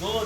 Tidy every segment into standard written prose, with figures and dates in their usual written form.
2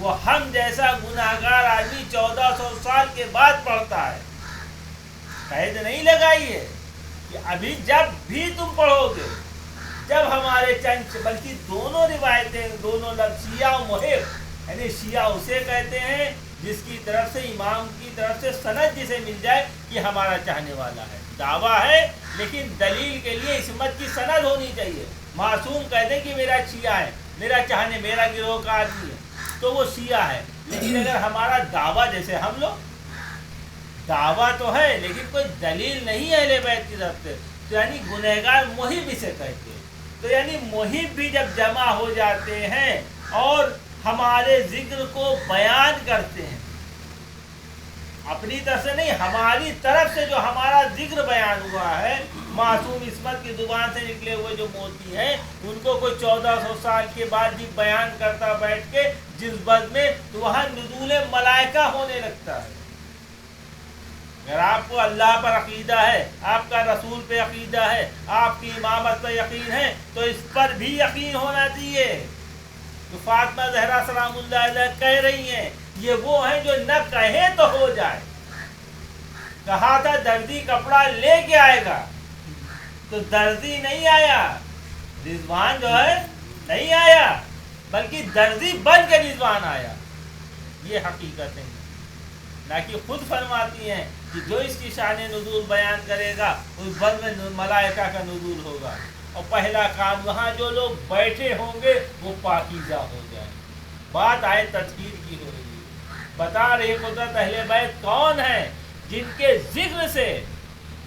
وہ ہم جیسا گناہگار آدمی 1400 سال کے بعد پڑھتا ہے. قید نہیں لگائی ہے کہ ابھی جب بھی تم پڑھو گے، جب ہمارے چند، بلکہ دونوں روایتیں، دونوں لفظ شیعہ و محب، یعنی شیعہ اسے کہتے ہیں جس کی طرف سے، امام کی طرف سے سند جسے مل جائے کہ ہمارا چاہنے والا ہے. دعویٰ ہے لیکن دلیل کے لیے عصمت کی سند ہونی چاہیے. معصوم کہتے ہیں کہ میرا شیعہ ہے، میرا چاہنے، میرا گروہ کا آدمی ہے، تو وہ شیعہ ہے. لیکن اگر ہمارا دعویٰ، جیسے ہم لوگ دعویٰ تو ہے لیکن کوئی دلیل نہیں ہے اہل بیت کی طرف سے، تو یعنی گنہگار محب اسے کہتے ہیں. تو یعنی محب بھی جب جمع ہو جاتے ہیں اور ہمارے ذکر کو بیان کرتے ہیں، اپنی طرف سے نہیں، ہماری طرف سے جو ہمارا ذکر بیان ہوا ہے، معصوم عصمت کی زبان سے نکلے ہوئے جو موتی ہیں، ان کو کوئی 1400 سال کے بعد بھی بیان کرتا بیٹھ کے جس بد میں، تو وہاں نزول ملائکہ ہونے لگتا ہے. اگر آپ کو اللہ پر عقیدہ ہے، آپ کا رسول پہ عقیدہ ہے، آپ کی امامت پہ یقین ہے، تو اس پر بھی یقین ہونا چاہیے. تو فاطمہ زہرا سلام اللہ علیہ کہہ رہی ہیں، یہ وہ ہیں جو نہ کہیں تو ہو جائے. کہا تھا دردی کپڑا لے کے آئے گا، تو درزی نہیں آیا، رضوان جو ہے نہیں آیا، بلکہ درزی بن کے رضوان آیا. یہ حقیقت ہے. نہ کہ خود فرماتی ہیں کہ جو اس کی شان نزول بیان کرے گا اس بد میں ملائکہ کا نزول ہوگا. اور پہلا کام، وہاں جو لوگ بیٹھے ہوں گے وہ پاکیزہ ہو جائیں. بات آئے تطہیر کی ہو رہی ہے. بتا رہے قدرت اہل بیت کون ہیں جن کے ذکر سے،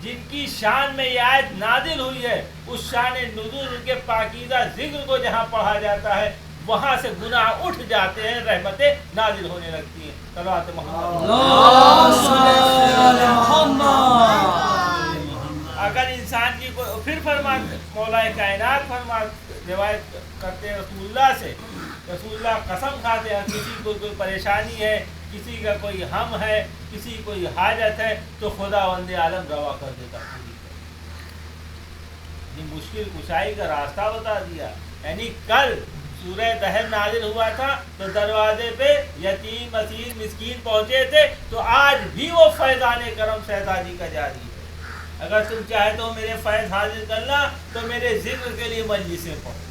جن کی شان میں یہ آیت نازل ہوئی ہے، اس شان نزول ان کے پاکیزہ ذکر کو جہاں پڑھا جاتا ہے وہاں سے گناہ اٹھ جاتے ہیں، رحمتیں نازل ہونے لگتی ہیں. صلوات محمد. اگر انسان کی پھر مولا کائنات روایت کرتے ہیں رسول اللہ سے، رسول اللہ قسم کھاتے ہیں کسی کو کوئی پریشانی ہے، کسی کا کوئی ہم ہے، کسی کوئی حاجت ہے، تو خدا وند عالم روا کر دیتا. پوری مشکل کشائی کا راستہ بتا دیا. یعنی کل سورہ دہر نازل ہوا تھا تو دروازے پہ یتیم، اسیر، مسکین پہنچے تھے، تو آج بھی وہ فیضان کرم شہزادی کا جاری ہے. اگر تم چاہے تو میرے فیض حاصل کرنا تو میرے ذکر کے لیے مجلسیں پڑھو،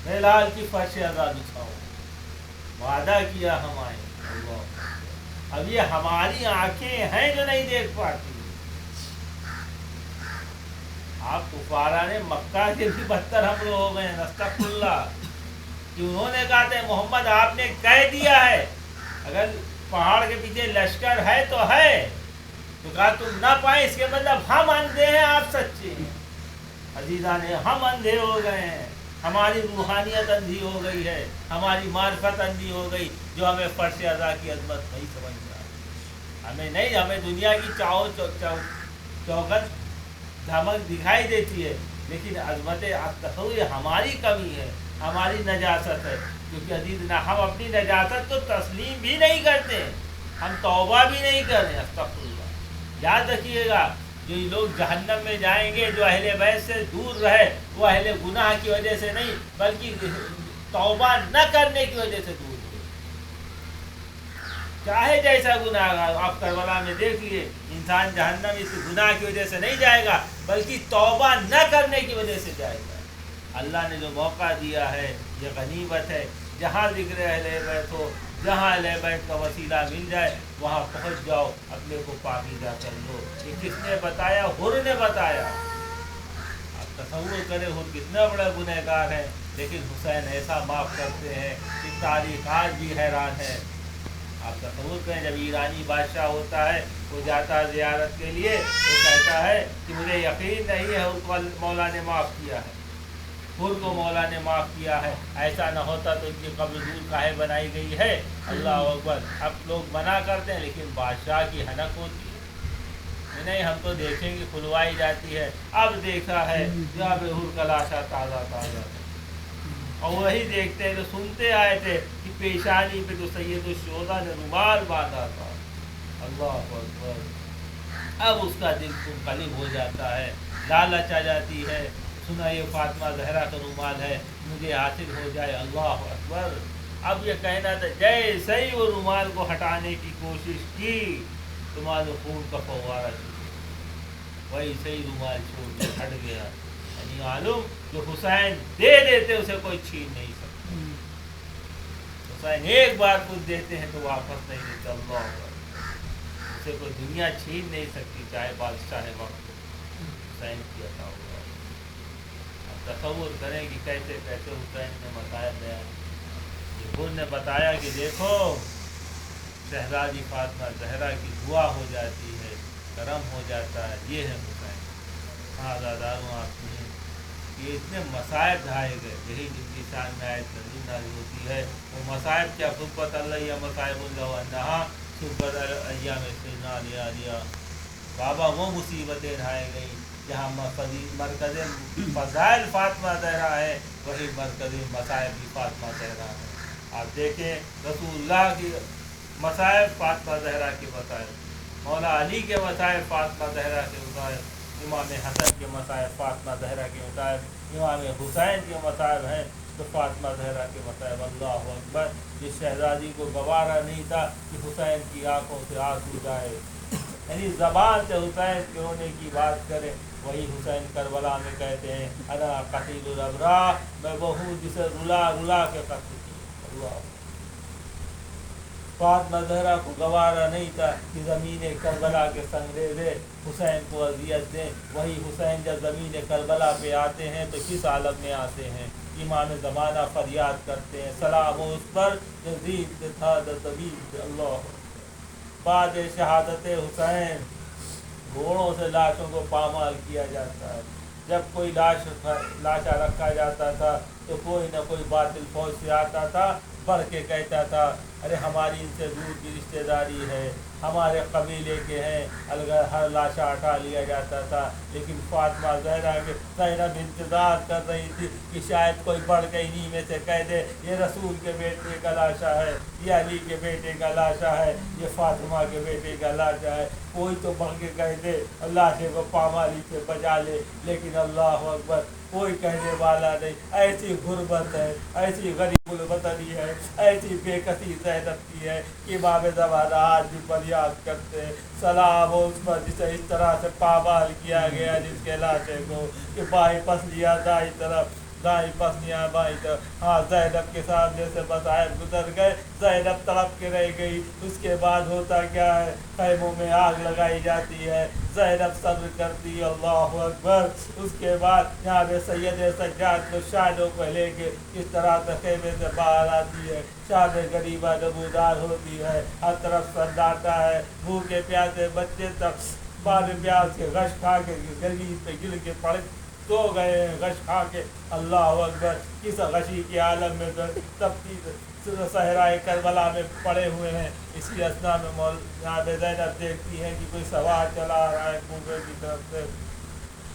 میرے لال کی فرش عزا بچھاؤ. وعدہ کیا ہم آئیں. اب یہ ہماری آنکھیں ہیں جو نہیں دیکھ پاتی. آپ کفارہ نے مکہ کے بھی بدتر ہم لوگ ہو گئے ہیں. استغفر اللہ. کہ انہوں نے کہا تھا محمد آپ نے کہہ دیا ہے اگر پہاڑ کے پیچھے لشکر ہے تو ہے، تو کہا تم نہ پائیں، اس کے مطلب ہم اندھے ہیں، آپ سچے ہیں. عزیزان ہم اندھے ہو گئے ہیں، ہماری روحانیت اندھی ہو گئی ہے، ہماری معرفت اندھی ہو گئی، جو ہمیں فرش عزا کی عظمت نہیں سمجھ رہا. ہمیں نہیں، ہمیں دنیا کی چوکت دھمک دکھائی دیتی ہے، لیکن عظمت تصور ہماری کمی ہے، ہماری نجاست ہے. کیونکہ عزیز ہم اپنی نجاست کو تسلیم بھی نہیں کرتے، ہم توبہ بھی نہیں کر رہے. استغفر اللہ. یاد رکھیے گا، جو لوگ جہنم میں جائیں گے، جو اہل بیت سے دور رہے، وہ اہل گناہ کی وجہ سے نہیں بلکہ توبہ نہ کرنے کی وجہ سے دور ہوئے. چاہے جیسا گناہ، آپ کربلا میں دیکھیے، انسان جہنم اس گناہ کی وجہ سے نہیں جائے گا بلکہ توبہ نہ کرنے کی وجہ سے جائے گا. اللہ نے جو موقع دیا ہے یہ غنیمت ہے. جہاں ذکر اہل بیت ہو، جہاں اہل بیت کا وسیلہ مل جائے وہاں پہنچ جاؤ، اپنے کو پاکیزہ کر لو. یہ کس نے بتایا؟ حر نے بتایا. آپ تصور کریں حر کتنا بڑا گنہگار ہے، لیکن حسین ایسا معاف کرتے ہیں کہ تاریخ آج بھی حیران ہے. آپ تصور کریں جب ایرانی بادشاہ ہوتا ہے، وہ جاتا ہے زیارت کے لیے، وہ کہتا ہے کہ مجھے یقین نہیں ہے حر کو مولا نے معاف کیا ہے، حر کو مولا نے معاف کیا ہے. ایسا نہ ہوتا تو ان کی قبر دور کاہے بنائی گئی ہے. اللہ اکبر. اب لوگ منع کرتے ہیں لیکن بادشاہ کی حنک ہوتی ہے، نہیں ہم تو دیکھیں گے، کھلوائی جاتی ہے. اب دیکھا ہے جب حر کا لاشا تازہ تازہ، اور وہی دیکھتے ہیں جو سنتے آئے تھے کہ پیشانی پہ تو سید الشہداء نے رومال باندھا تھا. اللہ اکبر. اب اس کا دل منقلب ہو جاتا ہے، لالچ آ جاتی ہے. سنا یہ فاطمہ زہرا کا رومال ہے، مجھے حاصل ہو جائے. اللہ اکبر. اب یہ کہنا تھا جیسے ہی وہ رومال کو ہٹانے کی کوشش کی تمہارے خون کا فوارہ شروع، ویسے ہی رومال چھوڑ کے ہٹ گیا۔ یعنی معلوم جو حسین دے دیتے اسے کوئی چھین نہیں سکتا، حسین ایک بار کچھ دیتے ہیں تو واپس نہیں دیتے، اللہ اکبر، اسے کوئی دنیا چھین نہیں سکتی، چاہے بادشاہ وقت حسین کی عطا ہوا۔ اب تصور کریں کہ کیسے کیسے حسین نے مسائل بیان، حضور نے بتایا کہ دیکھو شہزادی فاطمہ زہرا کی دعا ہو جاتی ہے، کرم ہو جاتا ہے، یہ ہے حسین۔ ہاں داداروں آپ سنیں، یہ اتنے مصائب ڈھائے گئے، یہی جن کی شان میں آیت تنظیم نازل ہوتی ہے، وہ مصائب کیا صحبت اللہ یا مصائب اللہ انہا صحبت ایام سیدنا علیہ بابا، وہ مصیبتیں ڈھائے گئی جہاں مرکز فضائل فاطمہ زہرا ہے، وہی مرکز مصائب فاطمہ زہرا ہے۔ آپ دیکھیں رسول اللہ کی مصائب، فاطمہ زہرا کے مصائب، مولا علی کے مصائب، فاطمہ زہرا کے مصائب، امام حسن کے مصائب، فاطمہ زہرا کے مصائب، امام حسین کے مصائب ہیں تو فاطمہ زہرا کے مصائب۔ اللہ اکبر، جس شہزادی کو گوارا نہیں تھا کہ حسین کی آنکھوں سے آنسو جائے، یعنی زبان سے حسین کے رونے کی بات کرے، وہی حسین کربلا میں کہتے ہیں انا قتیل الابرار، میں وہ ہوں جسے رلا رلا کے قتل کیا۔ اللہ، فاطمہ زہرا کو گوارا نہیں تھا کہ زمین کربلا کے سنگریزے حسین کو اذیت دیں، وہی حسین جب زمین کربلا پہ آتے ہیں تو کس عالم میں آتے ہیں؟ امام زمانہ فریاد کرتے ہیں سلام اس پر یزید تھا طبیب۔ اللہ، بعد شہادت حسین گھوڑوں سے لاشوں کو پامال کیا جاتا ہے، جب کوئی لاشا رکھا جاتا تھا تو کوئی نہ کوئی باطل فوج سے آتا تھا، بڑھ کے کہتا تھا ارے ہماری ان سے دور کی رشتہ داری ہے، ہمارے قبیلے کے ہیں، اگر ہر لاشا ہٹا لیا جاتا تھا۔ لیکن فاطمہ زہرا کے زینب انتظار کر رہی تھی کہ شاید کوئی بڑھ کے انہی میں سے کہہ دے یہ رسول کے بیٹے کا لاشا ہے، یہ علی کے بیٹے کا لاشا ہے، یہ فاطمہ کے بیٹے کا لاشا ہے، کوئی تو بڑھ کے کہہ دے لاشے کو پامالی سے بچا لے۔ لیکن اللہ اکبر، کوئی کہنے والا نہیں۔ ایسی غربت ہے، ایسی غریب الوطنی ہے، ایسی بے کسی زینب کی ہے کہ امام زمانہ آج بھی فریاد کرتے ہیں سلام اس پر جسے اس طرح سے پامال کیا گیا، جس کے لاشے کو کہ بائیں پسلیاں دائیں طرف، دائیں پسلیاں بائیں طرف۔ ہاں زینب کے سامنے سے مصائب گزر گئے، زینب تڑپ کے رہ گئی، اس کے بعد ہوتا کیا ہے؟ خیموں میں آگ لگائی جاتی ہے، زینب صبر کرتی، اللہ اکبر۔ اس کے بعد یہاں پہ سید سجاد کو شانوں کو لے کے کس طرح سے خیمے سے باہر آتی ہے، شان غریبہ نمودار ہوتی ہے، ہر طرف سناٹا ہے، بھوکے پیاسے بچے تک پانی پیاس کے غش کھا کے گلی پہ گر کے پڑے سو گئے ہیں، غش کھا کے۔ اللہ اکبر، کس غشی کے عالم میں صحرائے کربلا میں پڑے ہوئے ہیں۔ اسی اثنا میں یہاں پہ زینب دیکھتی ہیں کہ کوئی سوار چلا آ رہا ہے کوفے کی طرف سے،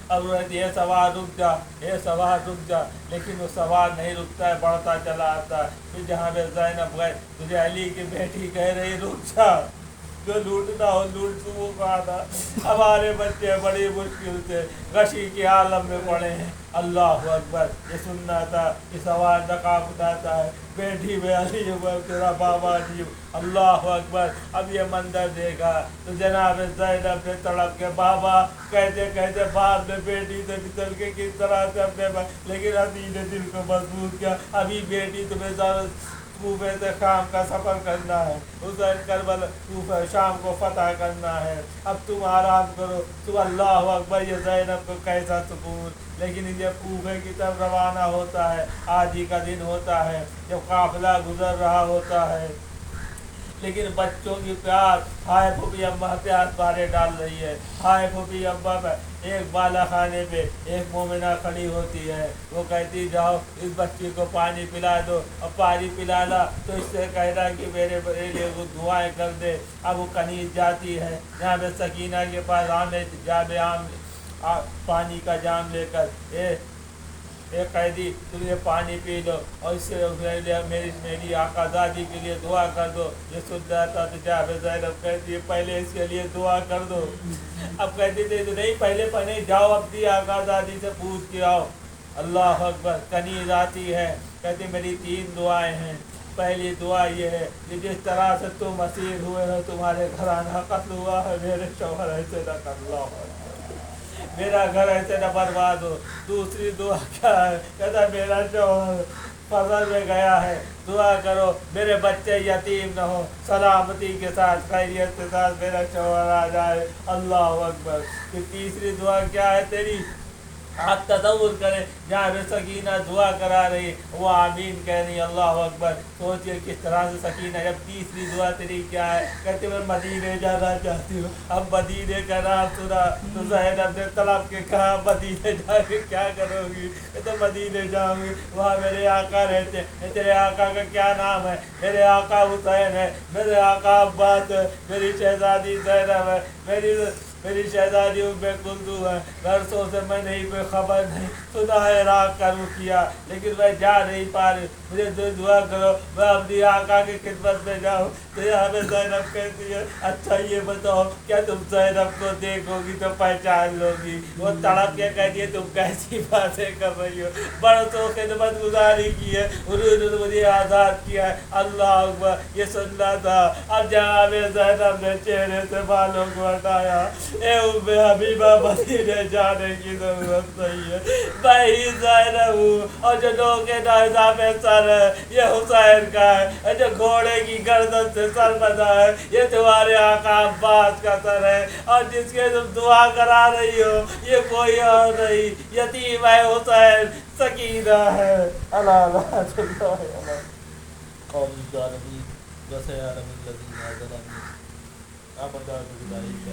اب یہ سوار رک جا، یہ سوار رک جا، لیکن وہ سوار نہیں رکتا ہے، بڑھتا چلا آتا ہے۔ پھر جہاں پہ زینب گئے، تجھے علی کی بیٹی کہہ رہی رک جا، جو لوٹنا ہو لوٹ تو کھانا، ہمارے بچے بڑی مشکل سے غشی کے عالم میں پڑے ہیں۔ اللہ اکبر، یہ سننا تھا کہ سوار نقاب اٹھاتا ہے، بیٹھی میں علی ہوں تیرا بابا جی ہوں۔ اللہ اکبر، اب یہ منظر دیکھا تو جناب زینب نے تڑپ کے بابا کہتے کہتے بعد میں بیٹی سے نکل کے کس طرح سے اپنے لیکن ابھی نے دل کو مضبوط کیا، ابھی بیٹی تمہیں کوفے سے شام کا سفر کرنا ہے، حسین کربلا کوفہ شام کو فتح کرنا ہے، اب تم آرام کرو۔ تو اللہ اکبر، یہ زینب کو کیسا سکون۔ لیکن یہ کوفے کی طرف روانہ ہوتا ہے، آج ہی کا دن ہوتا ہے جب قافلہ گزر رہا ہوتا ہے، لیکن بچوں کی پیار، ہائے پھوپھی اماں پیار بارے ڈال رہی ہے، ہائے پھوپھی اماں پہ۔ ایک بالا خانے پہ ایک مومنہ کھڑی ہوتی ہے، وہ کہتی جاؤ اس بچی کو پانی پلا دو، اور پانی پلانا تو اس سے کہنا کہ میرے لیے وہ دعائیں کر دے۔ اب وہ کنیز جاتی ہے جہاں پہ سکینہ کے پاس پانی کا جام لے کر، اے قیدی تم یہ پانی پی لو اور اس سے میری آقا زادی کے لیے دعا کر دو۔ یہ سن رہا تھا تو جہاں پہ زینب کہتی ہے پہلے اس کے لیے دعا کر دو۔ اب کہتی تھے نہیں، پہلے جاؤ اپنی آقا زادی سے پوچھ کے آؤ۔ اللہ اکبر، کنیز آتی ہے، کہتی میری 3 دعائیں ہیں، پہلی دعا یہ ہے کہ جس طرح سے تم اسیر ہوئے ہو، تمہارے گھرانہ قتل ہوا ہے، میرے شوہر ایسے نہ کر لو، میرا گھر ایسے نہ برباد ہو۔ دوسری دعا کیا ہے؟ کہتا ہے میرا شوہر فضل میں گیا ہے، دعا کرو میرے بچے یتیم نہ ہو، سلامتی کے ساتھ خیریت کے ساتھ میرا شوہر آ جائے۔ اللہ اکبر۔ پھر تیسری دعا کیا ہے تیری؟ آپ تصور کریں جہاں پہ سکینہ دعا کرا رہی، وہ آمین کہہ رہی، اللہ اکبر۔ سوچئے کس طرح سے سکینہ، جب تیسری دعا تیری کیا ہے؟ کہتے میں مدینے جانا چاہتی ہوں۔ اب مدینے کا نام سنا تو زینب نے طلب کے کہا مدینے جا کے کیا کرو گی؟ کہتے مدینے جاؤں گی، وہاں میرے آقا رہتے ہیں۔ تیرے آقا کا کیا نام ہے؟ میرے آقا حسین ہے، میرے آقا عباس ہے، میری شہزادی زینب ہے، میری شہزادی ام کلثوم ہے۔ برسوں سے میں نہیں کوئی خبر نہیں، سنا ہے عراق کا رخ کیا، لیکن میں جا نہیں پا رہی، مجھے دعا کرو میں اپنی آقا کی خدمت میں جاؤں۔ تو یہاں پہ زینب کہتی ہے اچھا یہ بتاؤ کیا تم زینب کو دیکھو گی تو پہچان لو گی؟ وہ تڑپ کے کہتی ہے تم کیسی باتیں کر رہی ہو، برسوں خدمت گزاری کی ہے، انہوں نے مجھے آزاد کیا ہے۔ اللہ اکبر۔ یہ سننا تھا۔ اب جہاں میں زینب نے چہرے سے بالوں کو ہٹایا، اے ام حبیبہ مدینے جانے کی ضرورت نہیں ہے، میں ہی زینب ہوں، اور جو ڈوکے ڈائزہ میں سر ہے یہ حسین کا ہے، جو گھوڑے کی گردن سے سر بندھا ہے یہ تمہارے آقا عباس کا سر ہے، اور جس کے تم دعا کرا رہی ہو یہ کوئی اور نہیں، یتیم ہے حسین، سکینہ ہے۔ اللہ اللہ اللہ قوم الظالمین وسيعلم الذين ظلموا أبدا بذلك